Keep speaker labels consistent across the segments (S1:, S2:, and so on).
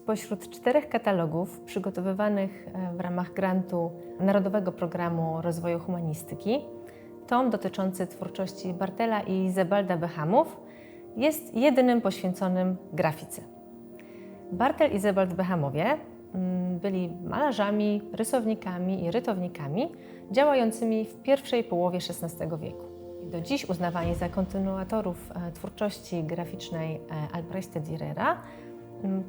S1: Spośród 4 katalogów przygotowywanych w ramach grantu Narodowego Programu Rozwoju Humanistyki, tom dotyczący twórczości Bartela i Zebalda Behamów jest jedynym poświęconym grafice. Bartel i Zebald Behamowie byli malarzami, rysownikami i rytownikami działającymi w pierwszej połowie XVI wieku. Do dziś uznawani za kontynuatorów twórczości graficznej Albrechte Dürera,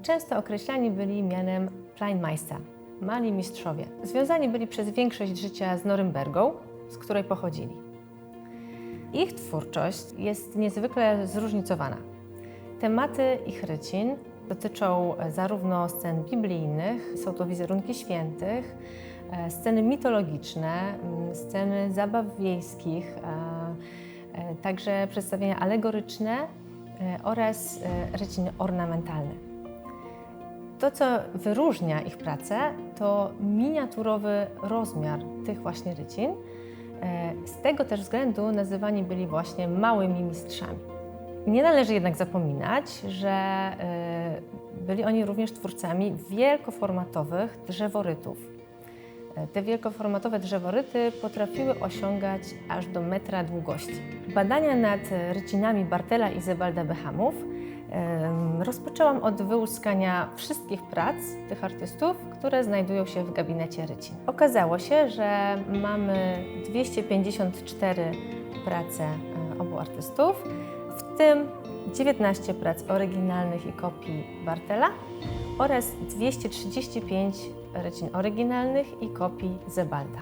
S1: często określani byli mianem Kleinmeister, mali mistrzowie. Związani byli przez większość życia z Norymbergą, z której pochodzili. Ich twórczość jest niezwykle zróżnicowana. Tematy ich rycin dotyczą zarówno scen biblijnych, są to wizerunki świętych, sceny mitologiczne, sceny zabaw wiejskich, także przedstawienia alegoryczne oraz ryciny ornamentalne. To, co wyróżnia ich pracę, to miniaturowy rozmiar tych właśnie rycin. Z tego też względu nazywani byli właśnie małymi mistrzami. Nie należy jednak zapominać, że byli oni również twórcami wielkoformatowych drzeworytów. Te wielkoformatowe drzeworyty potrafiły osiągać aż do metra długości. Badania nad rycinami Bartela i Zebalda Behamów rozpoczęłam od wyłuskania wszystkich prac tych artystów, które znajdują się w gabinecie rycin. Okazało się, że mamy 254 prace obu artystów, w tym 19 prac oryginalnych i kopii Bartela oraz 235 rycin oryginalnych i kopii Zebalda.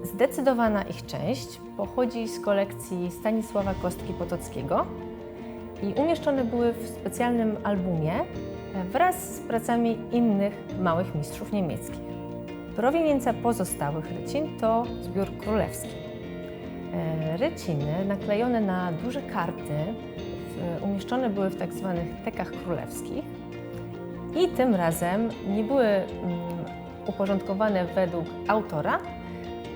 S1: Zdecydowana ich część pochodzi z kolekcji Stanisława Kostki-Potockiego i umieszczone były w specjalnym albumie wraz z pracami innych małych mistrzów niemieckich. Proweniencja pozostałych rycin to zbiór królewski. Ryciny naklejone na duże karty umieszczone były w tak zwanych tekach królewskich i tym razem nie były uporządkowane według autora,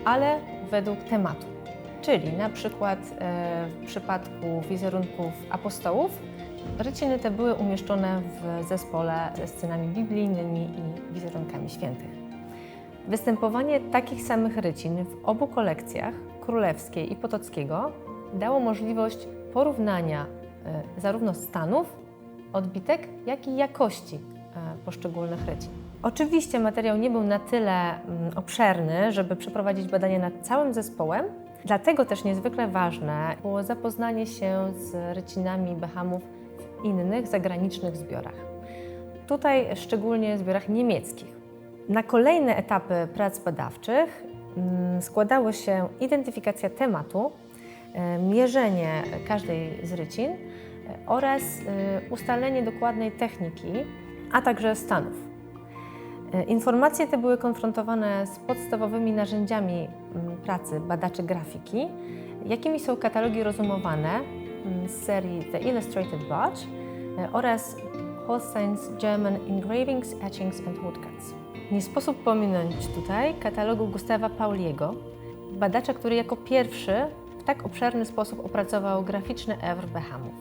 S1: ale według tematu. Czyli na przykład w przypadku wizerunków apostołów ryciny te były umieszczone w zespole ze scenami biblijnymi i wizerunkami świętych. Występowanie takich samych rycin w obu kolekcjach, królewskiej i Potockiego, dało możliwość porównania zarówno stanów odbitek, jak i jakości poszczególnych rycin. Oczywiście materiał nie był na tyle obszerny, żeby przeprowadzić badania nad całym zespołem, dlatego też niezwykle ważne było zapoznanie się z rycinami Behamów w innych zagranicznych zbiorach. Tutaj szczególnie zbiorach niemieckich. Na kolejne etapy prac badawczych składały się identyfikacja tematu, mierzenie każdej z rycin oraz ustalenie dokładnej techniki, a także stanów. Informacje te były konfrontowane z podstawowymi narzędziami pracy badaczy grafiki, jakimi są katalogi rozumowane z serii The Illustrated Batch oraz Holstein's German Engravings, Etchings and Woodcuts. Nie sposób pominąć tutaj katalogu Gustawa Pauliego, badacza, który jako pierwszy w tak obszerny sposób opracował graficzny œuvre Behamów.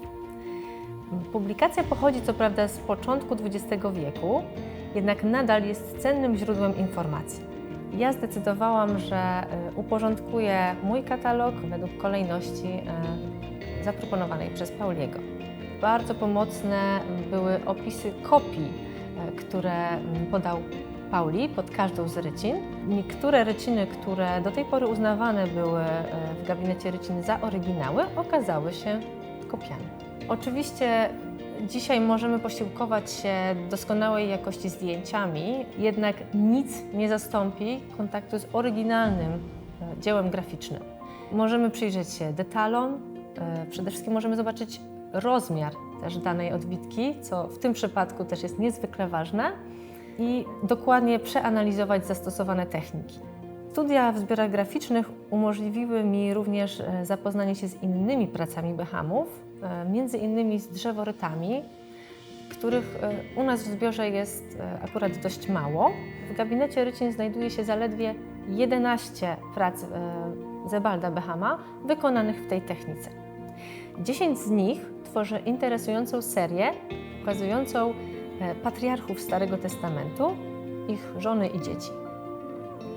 S1: Publikacja pochodzi co prawda z początku XX wieku, jednak nadal jest cennym źródłem informacji. Ja zdecydowałam, że uporządkuję mój katalog według kolejności zaproponowanej przez Pauliego. Bardzo pomocne były opisy kopii, które podał Pauli pod każdą z rycin. Niektóre ryciny, które do tej pory uznawane były w gabinecie rycin za oryginały, okazały się kopiami. Oczywiście dzisiaj możemy posiłkować się doskonałej jakości zdjęciami, jednak nic nie zastąpi kontaktu z oryginalnym dziełem graficznym. Możemy przyjrzeć się detalom, przede wszystkim możemy zobaczyć rozmiar też danej odbitki, co w tym przypadku też jest niezwykle ważne, i dokładnie przeanalizować zastosowane techniki. Studia w zbiorach graficznych umożliwiły mi również zapoznanie się z innymi pracami Behamów, między innymi z drzeworytami, których u nas w zbiorze jest akurat dość mało. W gabinecie rycin znajduje się zaledwie 11 prac Zebalda Behama wykonanych w tej technice. 10 z nich tworzy interesującą serię pokazującą patriarchów Starego Testamentu, ich żony i dzieci.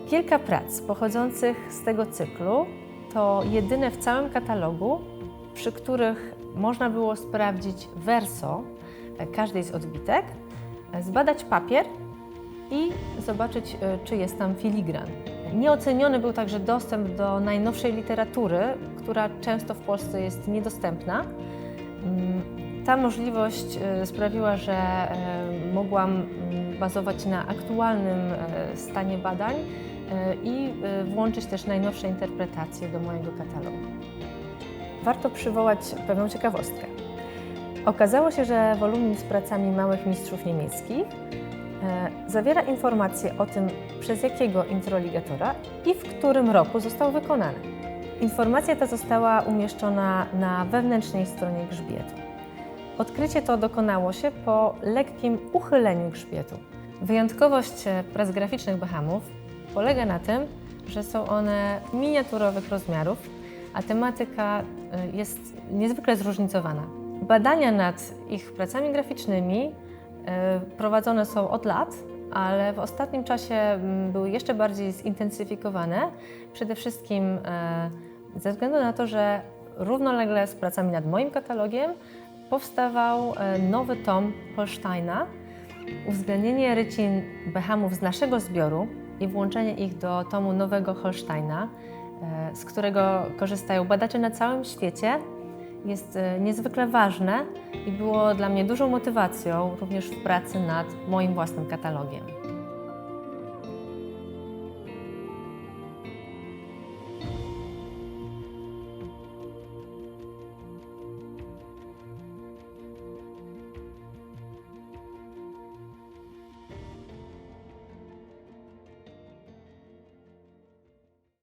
S1: Kilka prac pochodzących z tego cyklu to jedyne w całym katalogu, przy których można było sprawdzić verso każdej z odbitek, zbadać papier i zobaczyć, czy jest tam filigran. Nieoceniony był także dostęp do najnowszej literatury, która często w Polsce jest niedostępna. Ta możliwość sprawiła, że mogłam bazować na aktualnym stanie badań i włączyć też najnowsze interpretacje do mojego katalogu. Warto przywołać pewną ciekawostkę. Okazało się, że wolumin z pracami małych mistrzów niemieckich zawiera informacje o tym, przez jakiego introligatora i w którym roku został wykonany. Informacja ta została umieszczona na wewnętrznej stronie grzbietu. Odkrycie to dokonało się po lekkim uchyleniu grzbietu. Wyjątkowość prac graficznych Behamów polega na tym, że są one miniaturowych rozmiarów, a tematyka jest niezwykle zróżnicowana. Badania nad ich pracami graficznymi prowadzone są od lat, ale w ostatnim czasie były jeszcze bardziej zintensyfikowane, przede wszystkim ze względu na to, że równolegle z pracami nad moim katalogiem powstawał nowy tom Holsteina. Uwzględnienie rycin Behamów z naszego zbioru i włączenie ich do tomu nowego Holsteina, z którego korzystają badacze na całym świecie, jest niezwykle ważne i było dla mnie dużą motywacją również w pracy nad moim własnym katalogiem.